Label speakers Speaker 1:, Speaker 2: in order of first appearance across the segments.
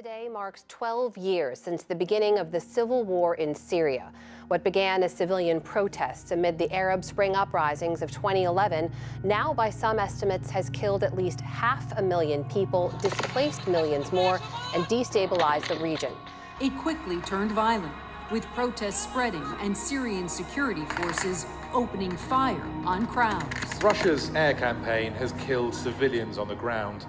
Speaker 1: Today marks 12 years since the beginning of the civil war in Syria. What began as civilian protests amid the Arab Spring uprisings of 2011, now by some estimates has killed at least 500,000 people, displaced millions more, and destabilized the region.
Speaker 2: It quickly turned violent, with protests spreading and Syrian security forces opening fire on crowds.
Speaker 3: Russia's air campaign has killed civilians on the ground.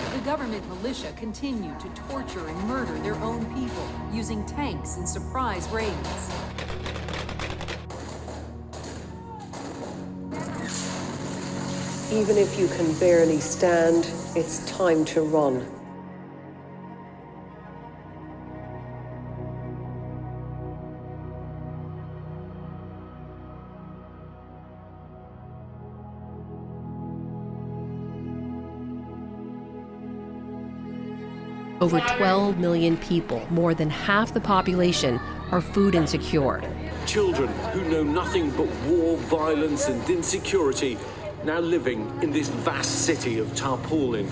Speaker 2: The government militia continue to torture and murder their own people using tanks and surprise raids.
Speaker 4: Even if you can barely stand, it's time to run.
Speaker 1: Over 12 million people, more than half the population, are food insecure.
Speaker 5: Children who know nothing but war, violence and insecurity, now living in this vast city of tarpaulin.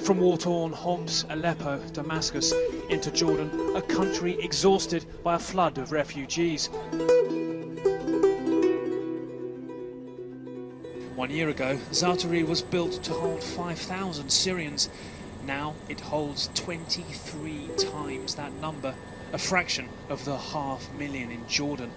Speaker 6: From war-torn Homs, Aleppo, Damascus, into Jordan, a country exhausted by a flood of refugees. 1 year ago, Zaatari was built to hold 5,000 Syrians. Now it holds 23 times that number, a fraction of the 500,000 in Jordan.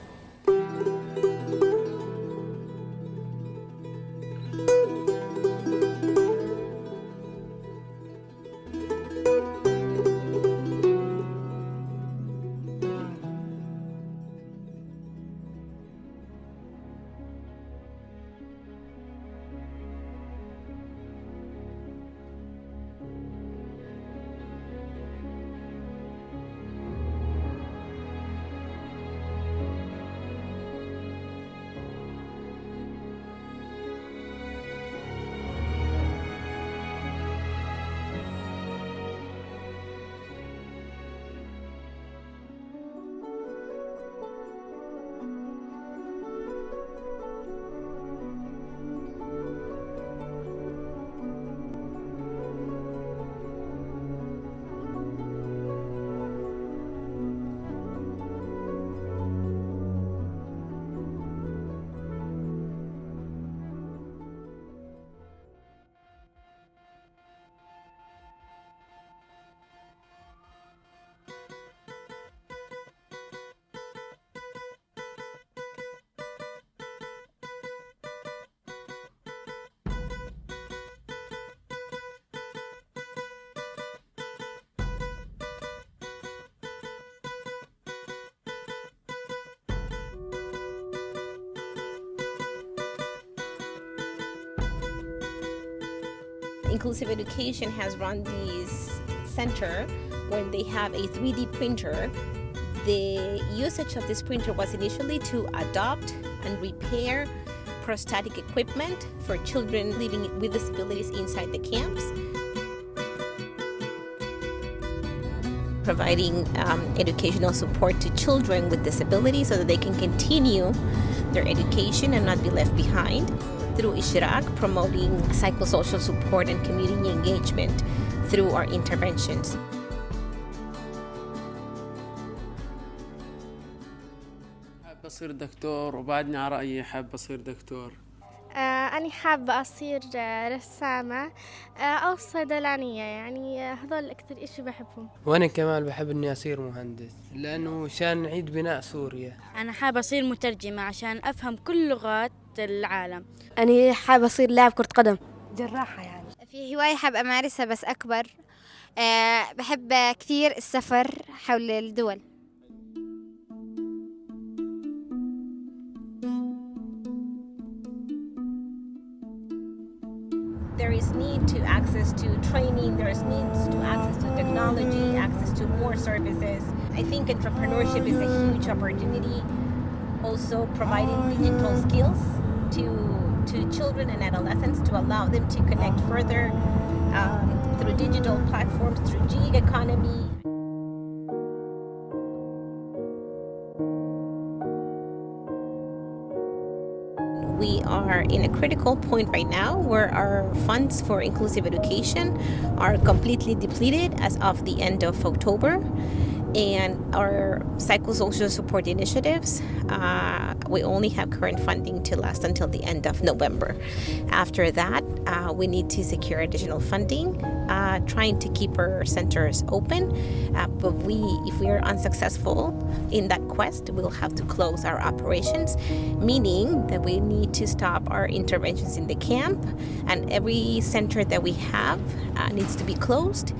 Speaker 7: Inclusive Education has run this center when they have a 3D printer. The usage of this printer was initially to adopt and repair prosthetic equipment for children living with disabilities inside the camps. Providing educational support to children with disabilities so that they can continue their education and not be left behind. Through Ishraq, promoting psychosocial support and community engagement through our interventions.
Speaker 8: حاب أصير دكتور وبعدني على رأيي حاب أصير دكتور.
Speaker 9: أنا حابة أصير رسامة أو صيدلانية، يعني هذول أكثر إشي بحبهم.
Speaker 10: وأنا كمان بحب إني أصير مهندس لأنه شان نعيد بناء سوريا.
Speaker 11: أنا حابة أصير مترجمة عشان أفهم كل لغات العالم.
Speaker 12: أنا حابة أصير لاعب كرة قدم.
Speaker 9: جراحة يعني.
Speaker 12: في هواية حاب أمارسها بس أكبر. بحب كثير السفر حول الدول.
Speaker 7: There is need to access to training, there is needs to access to technology, access to more services. I think entrepreneurship is a huge opportunity. Also providing digital skills to children and adolescents to allow them to connect further through digital platforms, through gig economy. We are in a critical point right now where our funds for inclusive education are completely depleted as of the end of October. And our psychosocial support initiatives, we only have current funding to last until the end of November. After that, we need to secure additional funding, trying to keep our centers open. But if we are unsuccessful in that quest, we'll have to close our operations, meaning that we need to stop our interventions in the camp, and every center that we have needs to be closed.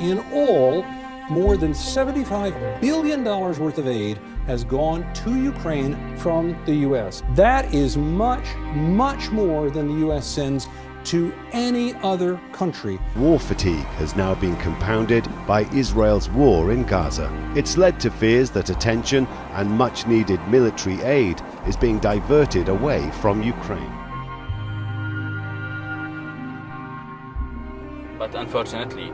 Speaker 13: In all, more than $75 billion worth of aid has gone to Ukraine from the U.S. That is much, much more than the U.S. sends to any other country.
Speaker 14: War fatigue has now been compounded by Israel's war in Gaza. It's led to fears that attention and much-needed military aid is being diverted away from Ukraine.
Speaker 15: But unfortunately,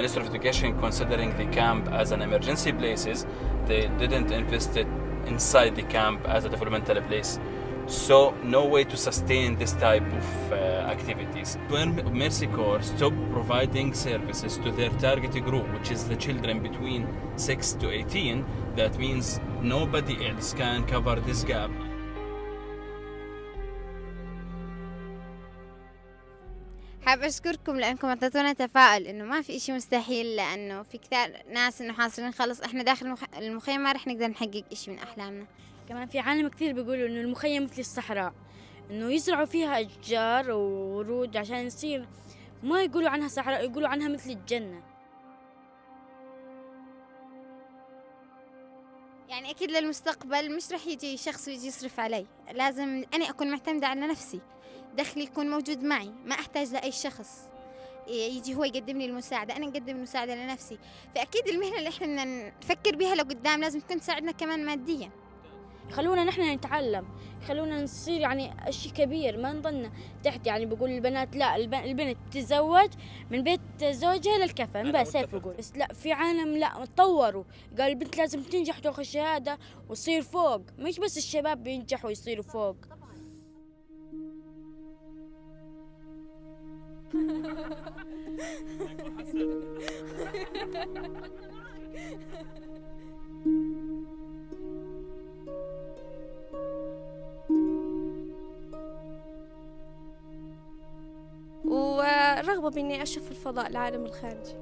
Speaker 15: Minister of Education, considering the camp as an emergency places, they didn't invest it inside the camp as a developmental place. So no way to sustain this type of activities. When Mercy Corps stopped providing services to their target group, which is the children between 6 to 18, that means nobody else can cover this gap.
Speaker 12: حاب أشكركم لأنكم أعطيتونا تفاؤل إنه ما في إشي مستحيل، لأنه في كثير ناس إنه حاصرين خلص إحنا داخل المخيم ما رح نقدر نحقق إشي من أحلامنا.
Speaker 11: كمان في عالم كثير بيقولوا إنه المخيم مثل الصحراء، إنه يزرعوا فيها أشجار وورود عشان يصير، ما يقولوا عنها صحراء، يقولوا عنها مثل الجنة.
Speaker 12: يعني أكيد للمستقبل مش رح يجي شخص ويجي يصرف علي، لازم أنا أكون معتمدة على نفسي، دخلي يكون موجود معي، ما أحتاج لأي شخص يجي هو يقدم لي المساعدة، أنا نقدم المساعدة لنفسي. فأكيد المهنة اللي إحنا بدنا نفكر بها لقدام لازم تكون تساعدنا كمان ماديا.
Speaker 11: خلونا نحن نتعلم، خلونا نصير يعني شيء كبير، ما نضلنا تحت. يعني بقول البنات لا، البنت تتزوج من بيت زوجها للكفن بس، هيك بقول. بس لا، في عالم لا تطوروا، قال البنت لازم تنجح وتاخذ شهادة وتصير فوق، مش بس الشباب بينجحوا يصيروا فوق.
Speaker 9: ورغبة بإني أشوف الفضاء العالم الخارجي.